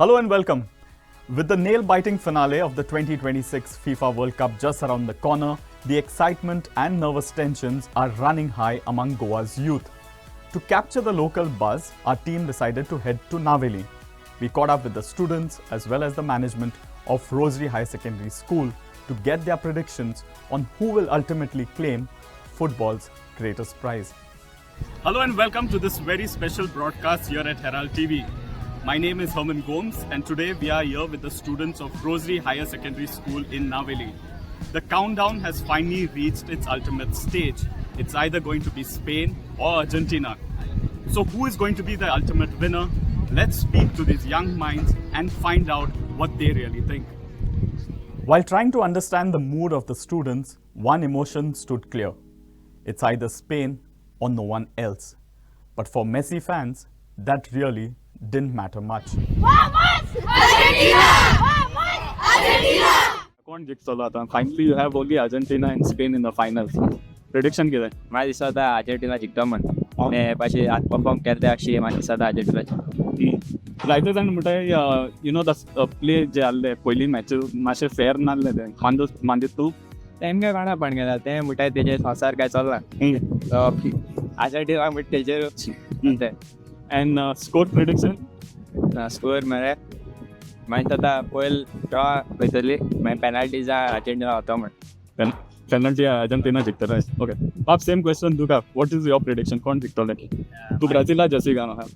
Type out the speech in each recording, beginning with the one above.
Hello and welcome. With the nail-biting finale of the 2026 FIFA World Cup just around the corner, the excitement and nervous tensions are running high among Goa's youth. To capture the local buzz, our team decided to head to Naveli. We caught up with the students as well as the management of Rosary High Secondary School to get their predictions on who will ultimately claim football's greatest prize. Hello and welcome to this very special broadcast here at Herald TV. My name is Herman Gomes and today we are here with the students of Rosary Higher Secondary School in Naveli. The countdown has finally reached its ultimate stage. It's either going to be Spain or Argentina. So who is going to be the ultimate winner? Let's speak to these young minds and find out what they really think. While trying to understand the mood of the students, one emotion stood clear. It's either Spain or no one else. But for Messi fans, that really didn't matter much. कोण जिंकतलो आता? Finally, you have only Argentina and Spain in the finals. Prediction कितें? म्हाका दिसता Argentina जिखता म्हण आनी पाशी आतां perform केल्या अशी म्हाका दिसता अर्जेंटिनाची जायते जाण म्हणटा द प्ले जे आसले पयलीं मॅच मातशे फेर नासले ते मानदीत तूं तेमगे कोणा पण गेला ते म्हणटा तेजे संसार काय चलना अर्जेंटिना म्हणटा तेजेर and score prediction स्कोर मरे मागीर आतां पयल ड्रॉ वयतली मागीर पेनल्टीज अर्जेंटिना वता म्हण penalty Argentina जिखतले. Okay. Pap, same question तुका. What is your prediction? कोण जिखतले? तू ब्राझीलला जर्सी घालून आहा.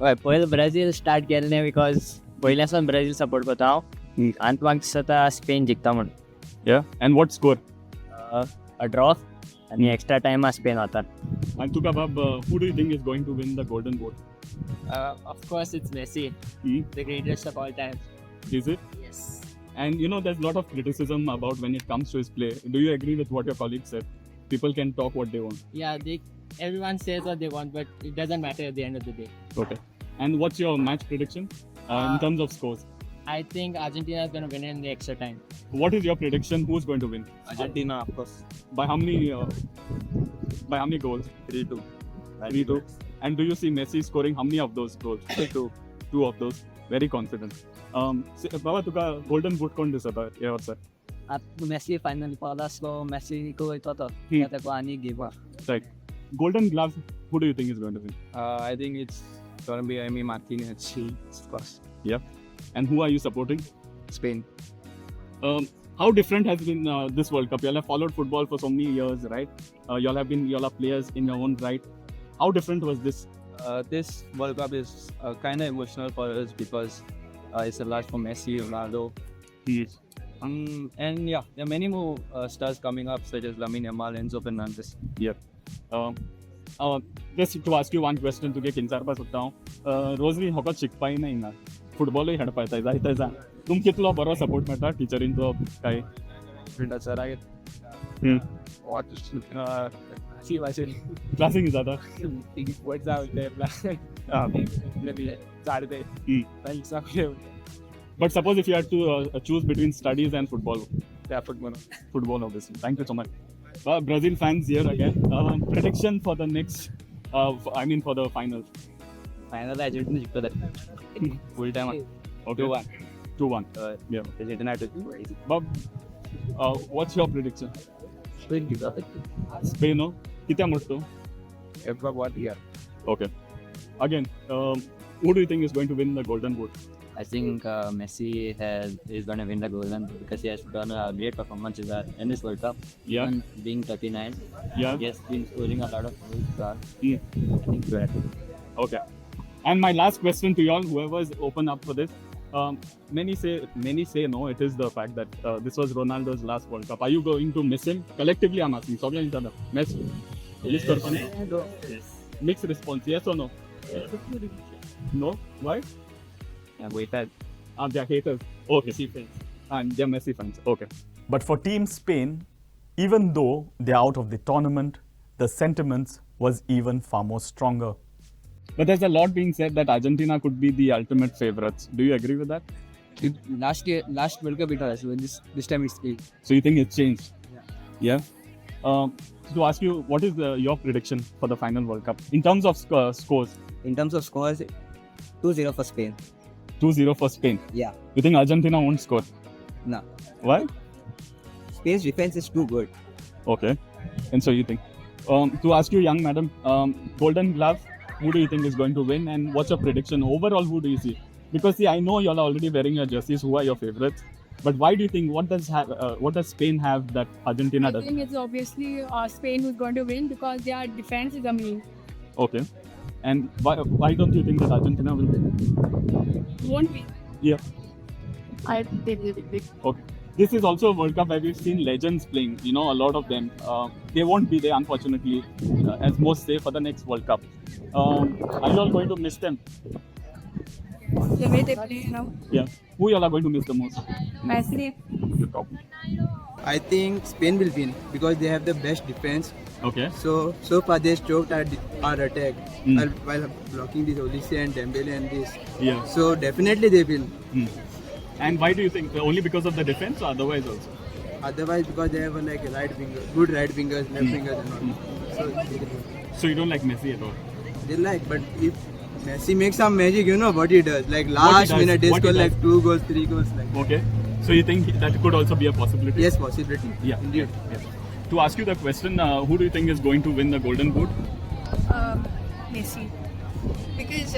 हय पयलीं ब्राझील स्टार्ट केल्लें बिकॉज पयल्यासान ब्राझील सपोर्ट करता हांव आनी म्हाका दिसता स्पेन जिखता म्हण Yeah. And what score? A draw आनी एक्स्ट्रा टायमार स्पेन वता. And तुका बाब, who do you think is going to win the Golden Boot? Of course it's Messi, the greatest of all time. Is it? Yes. And there's a lot of criticism about when it comes to his play. Do you agree with what your colleagues said? People can talk what they want. Yeah, everyone says what they want, but it doesn't matter at the end of the day. Okay. And what's your match prediction in terms of scores? I think Argentina is going to win in the extra time. What is your prediction? Who's going to win? Argentina, of course. By how many goals? 3-2. 3-2. And do you see Messi scoring how many of those goals? 2. 2 of those. Very confident. Baba, तुका Golden Boot कोण दिसता ह्या वर्सा? आता Messi final पावला सो Messi को वयतो तो ताका आनी give Right. Golden Glove, who do you think is going to win? I think it's going to be Emi Martinez, of course. Yeah. And who are you supporting? Spain. How different has been this World Cup? You all have followed football for so many years, right? You all are players in your own right. How different was this? This World Cup is kind of emotional for us because it's the last for Messi, Ronaldo. And yeah, there are many more stars coming up, such as Lamine Yamal, Enzo Fernandez. Just to ask you one question, तुगे किंचारपा सोदता हांव. Rosary होको शिकपाय ना हिंगा. फुटबॉलूय खेळपा येता जायते जाण. तुमकां कितलो बरो सपोर्ट मेळटा टिचरींचो काय? क्लासींग जाता. But suppose if you had to choose between studies and football. Football obviously. Thank you so much. Brazil fans here again. Prediction for the next, for the finals. Final Argentina जिखता Full time. Okay. 2-1. Yeah. Argentina Bob, what's your prediction? Spain जिखता Spain, no? कित्या म्हणतो? What year? Okay. Again, who do you think is going to win the Golden Boot? I think Messi is going to win the Golden because he has done a great performance in this World Cup. Yeah. Even being 39, Yeah. he has been scoring a lot of goals. I think you're right. Okay. And my last question to y'all, whoever is open up for this, many say no. It is the fact that this was Ronaldo's last World Cup. Are you going to miss him? Collectively, I'm asking. Someone in the mess. Mixed response. Yes or no? No. Why? Wait, that. They're haters. Okay. Messi fans. And they're Messi fans. Okay. But for Team Spain, even though they're out of the tournament, the sentiments was even far more stronger. But there's a lot being said that Argentina could be the ultimate favorites. Do you agree with that? Last World Cup it was. This time it's Spain. So you think it's changed? Yeah. To ask you, what is your prediction for the final World Cup in terms of scores? In terms of scores, 2-0 for Spain. 2-0 for Spain. Yeah. You think Argentina won't score? No. Why? Spain's defense is too good. Okay. And so you think? To ask you, young madam, Golden Glove, who do you think is going to win, and what's your prediction overall? Who do you see? Because see, I know you're already wearing your jerseys. Who are your favorites? But why do you think? What does Spain have that Argentina I doesn't? think it's obviously Spain who's going to win because their defense is amazing. Okay. And why don't you think that Argentina will win? Won't win. Yeah. I think they will win. Okay. This is also a World Cup where we've seen legends playing. You know, a lot of them. They won't be there, unfortunately, as most say for the next World Cup. Are you all going to miss them? The way they play now. Yeah. Who you all are going to miss the most? Messi. The top. I think Spain will win because they have the best defense. Okay. So far they stopped our attack Mm. while blocking this Olise and Dembele and this. Yeah. So definitely they will. Hmm. And why do you think? Only because of the defense, or otherwise also? Otherwise, because they have like a right winger, good right wingers, left wingers and all. So So you don't like Messi at all? they like, but if Messi makes some magic, you know what he does. Like last does? minute they What he score does? like 2 goals, 3 goals. Like Okay. So you think that could also be a possibility? yes, possibility. Yeah. Indeed. Yeah. To ask you the question, who do you think is going to win the Golden Boot? Messi, because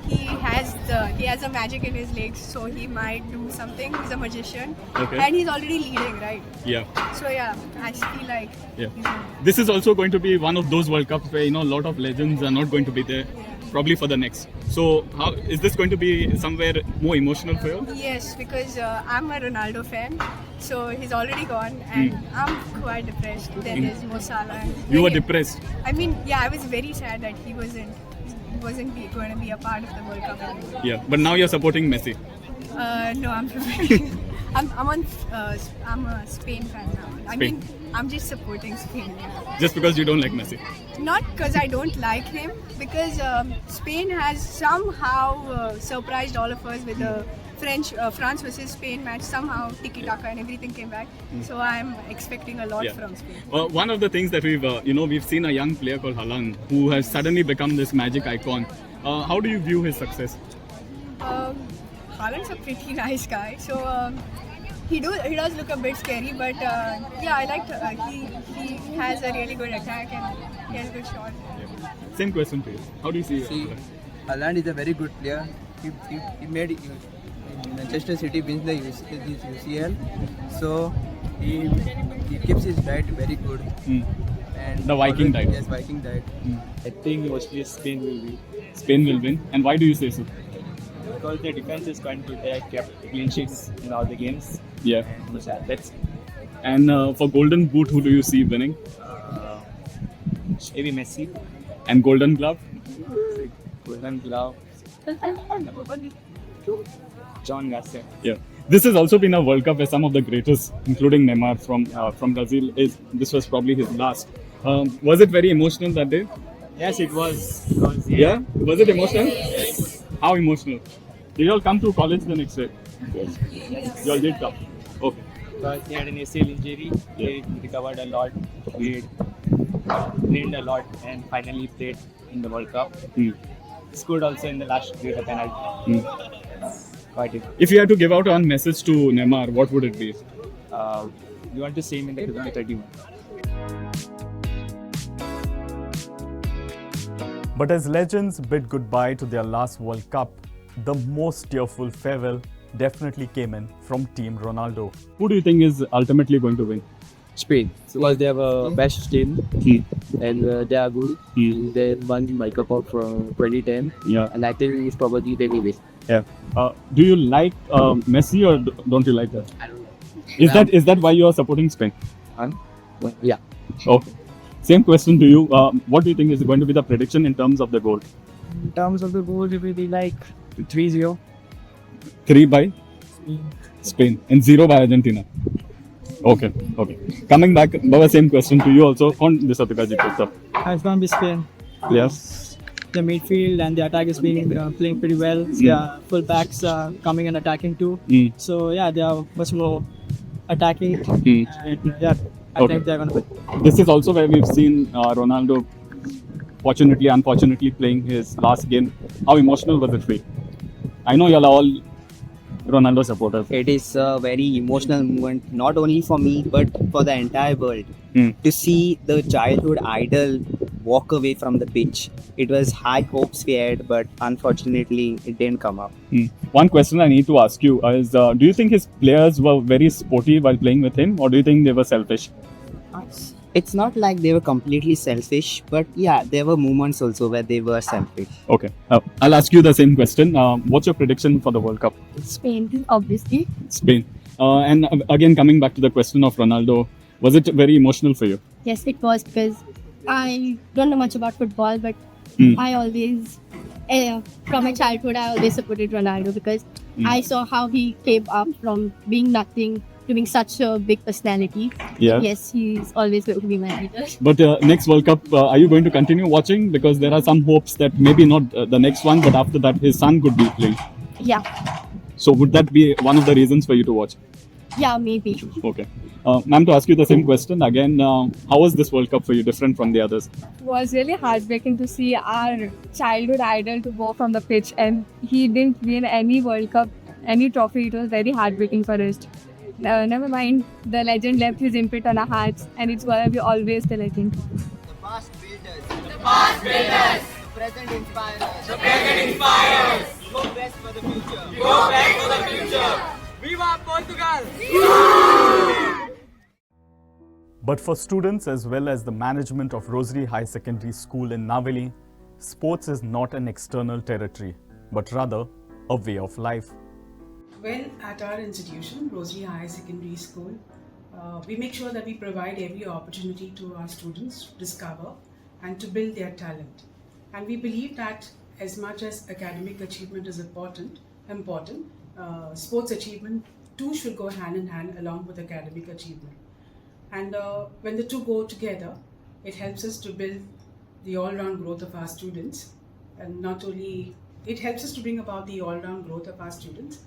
he has a magic in his legs, so he might do something. He's a magician, Okay. and he's already leading, right? Yeah. So yeah, I feel like Yeah. he's gonna- This is also going to be one of those World Cups where a lot of legends are not going to be there, probably for the next. So how is this going to be somewhere more emotional for you? yes, because I'm a Ronaldo fan, so he's already gone, and I'm quite depressed. Then there's Mo Salah. And You were many- depressed. I mean, yeah, I was very sad that he wasn't going to be a part of the World Cup anymore. Yeah. But now you're supporting Messi. No, I'm I'm a Spain fan now. I Spain. mean, I'm just supporting Spain. Yeah. Just because you don't like Messi. Not because I don't like him, because Spain has somehow surprised all of us with the France versus Spain match. Somehow tiki taka and everything came back. So I'm expecting a lot Yeah. from Spain. One of the things that we've seen a young player called Haaland who has suddenly become this magic icon. How do you view his success? Haaland's a pretty nice guy, so he does look a bit scary, but yeah, I liked he has a really good attack and he has a good shot. Same question to you. How do you see? See, Haaland is a very good player. He made Manchester City wins the UCL, so he keeps his diet very good. Hmm. And The Viking diet. Yes, Viking diet. I think mostly Spain will win Spain will win. And why do you say so? because their defense is quite good. They have kept clean sheets in all the games. Yeah. And that's And for Golden Boot, who do you see winning? maybe Messi, And Golden Glove? Golden Glove, John Garcia. Yeah. This has also been a World Cup where some of the greatest, including Neymar from Brazil, this was probably his last. Was it very emotional that day? Yes, it was. Because, Yeah. Was it emotional? How emotional? Did you all come to college the next day? You all did come. Okay. Because he had an ACL injury, he recovered a lot, played, trained a lot, and finally played in the World Cup. Hmm. Scored also in the last year a penalty. Quite it. If you had to give out one message to Neymar, what would it be? We want to see him in the 2031. But as legends bid goodbye to their last World Cup, the most tearful farewell definitely came in from Team Ronaldo. Who do you think is ultimately going to win? Spain, because they have a best team and they are good. They won my Cup out from 2010, Yeah. and I think it's probably they will win. Yeah. Do you like Messi or don't you like that? I don't know. Is that why you are supporting Spain? Well, yeah. Okay. Same question to you. What do you think is going to be the prediction in terms of the goal? In terms of the goal, it will be like 3-0. 3 by Spain and 0 by Argentina. Okay. Coming back, Baba, same question to you also. On this Atikaji Kota. It's going to be Spain. Yes. The midfield and the attack is being playing pretty well. Yeah, full backs are coming and attacking too. Mm. So yeah, they are much more attacking. Mm. And yeah, I Okay. think they're going to win. This is also where we've seen Ronaldo, unfortunately playing his last game. How emotional was it for you? I know you're all Ronaldo supporters. It is a very emotional moment, not only for me, but for the entire world. To see the childhood idol walk away from the pitch. It was high hopes we had, but unfortunately, it didn't come up. One question I need to ask you is, do you think his players were very sporty while playing with him, or do you think they were selfish? It's not like they were completely selfish, but yeah, there were moments also where they were selfish. Okay, I'll ask you the same question. What's your prediction for the World Cup? Spain, obviously. Spain. And again, coming back to the question of Ronaldo, was it very emotional for you? Yes, it was because I don't know much about football, but I always, from my childhood, I always supported Ronaldo because I saw how he came up from being nothing to being such a big personality. Yeah. Yes, he's always going to be my leader. But next World Cup, are you going to continue watching? Because there are some hopes that maybe not the next one, but after that, his son could be playing. Yeah, So would that be one of the reasons for you to watch? yeah, maybe. Okay. Ma'am, to ask you the same question again, how was this World Cup for you, different from the others? It was really heartbreaking to see our childhood idol to go from the pitch, and he didn't win any World Cup, any trophy. It was very heartbreaking for us. Never mind, the legend left his imprint on our hearts, and it's gonna be always the legend. The past builders. The past builders. The present inspirers. The present inspirers. Go best for the future. Go best for the future. Viva Portugal! But for students as well as the management of Rosary High Secondary School in Naveli, sports is not an external territory, but rather a way of life. Well, at our institution, Rosary High Secondary School, we make sure that we provide every opportunity to our students to discover and to build their talent. And we believe that as much as academic achievement is important, sports achievement too should go hand in hand along with academic achievement. And when the two go together, it helps us to build the all-round growth of our students. And not only, it helps us to bring about the all-round growth of our students,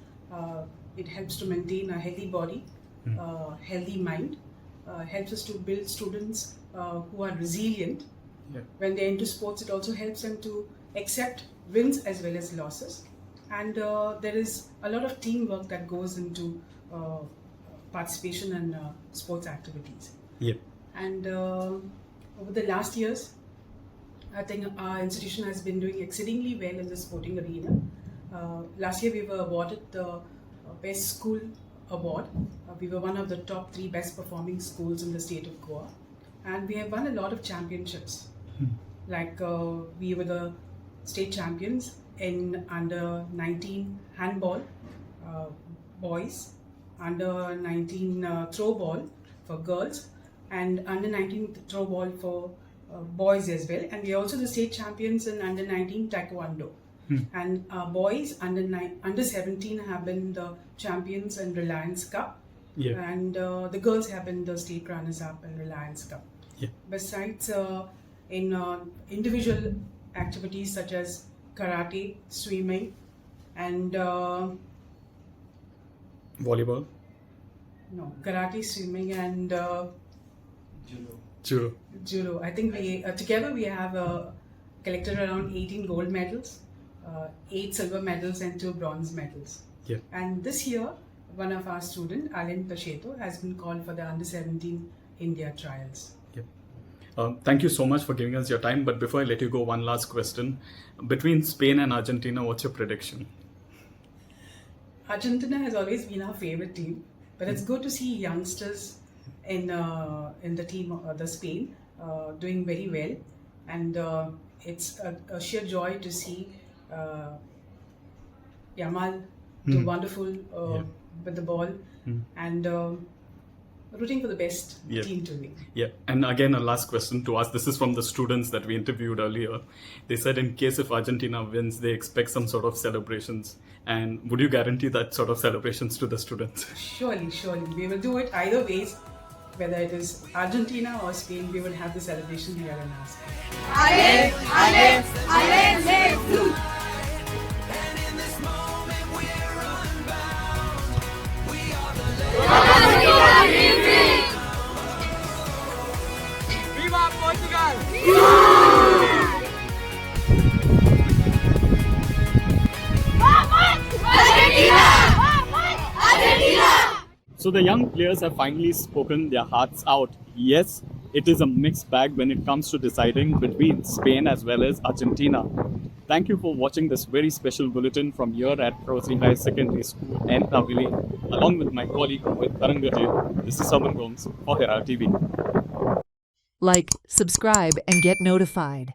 it helps to maintain a healthy body, healthy mind, helps us to build students who are resilient. Yeah. When they're into sports, it also helps them to accept wins as well as losses. And there is a lot of teamwork that goes into participation in sports activities. Yeah. And over the last years, I think our institution has been doing exceedingly well in the sporting arena. Last year we were awarded the Best School Award. We were one of the top 3 best performing schools in the state of Goa. And we have won a lot of championships. Like we were the state champions in under 19 handball boys, under 19 throw ball for girls, and under 19 throw ball for boys as well. And we are also the state champions in under 19 taekwondo. And boys under 17 have been the champions in Reliance Cup. Yeah. And the girls have been the state runners up in Reliance Cup. Yeah. Besides in individual activities such as karate, swimming, and Volleyball? karate, swimming, and Judo. judo. I think we together we have collected around 18 gold medals, 8 silver medals, and 2 bronze medals. Yeah. And this year, one of our students, Alan Pacheto, has been called for the under 17 India trials. Thank you so much for giving us your time. But before I let you go, one last question. Between Spain and Argentina, what's your prediction? Argentina has always been our favorite team, but it's good to see youngsters in the team, the Spain, doing very well, and it's a sheer joy to see Yamal do wonderful with the ball, and rooting for the best team to win. Yeah, and again, a last question to ask. This is from the students that we interviewed earlier. They said in case if Argentina wins, they expect some sort of celebrations. And would you guarantee that sort of celebrations to the students? Surely. We will do it either ways. Whether it is Argentina or Spain, we will have the celebration here in our school. Viva Portugal! Vamos! So the young players have finally spoken their hearts out. Yes, it is a mixed bag when it comes to deciding between Spain as well as Argentina. Thank you for watching this very special bulletin from here at Rosary High Secondary School and Navili, along with my colleague with Karangatil. This is Saman Gomes for Herald TV. Like, subscribe, and get notified.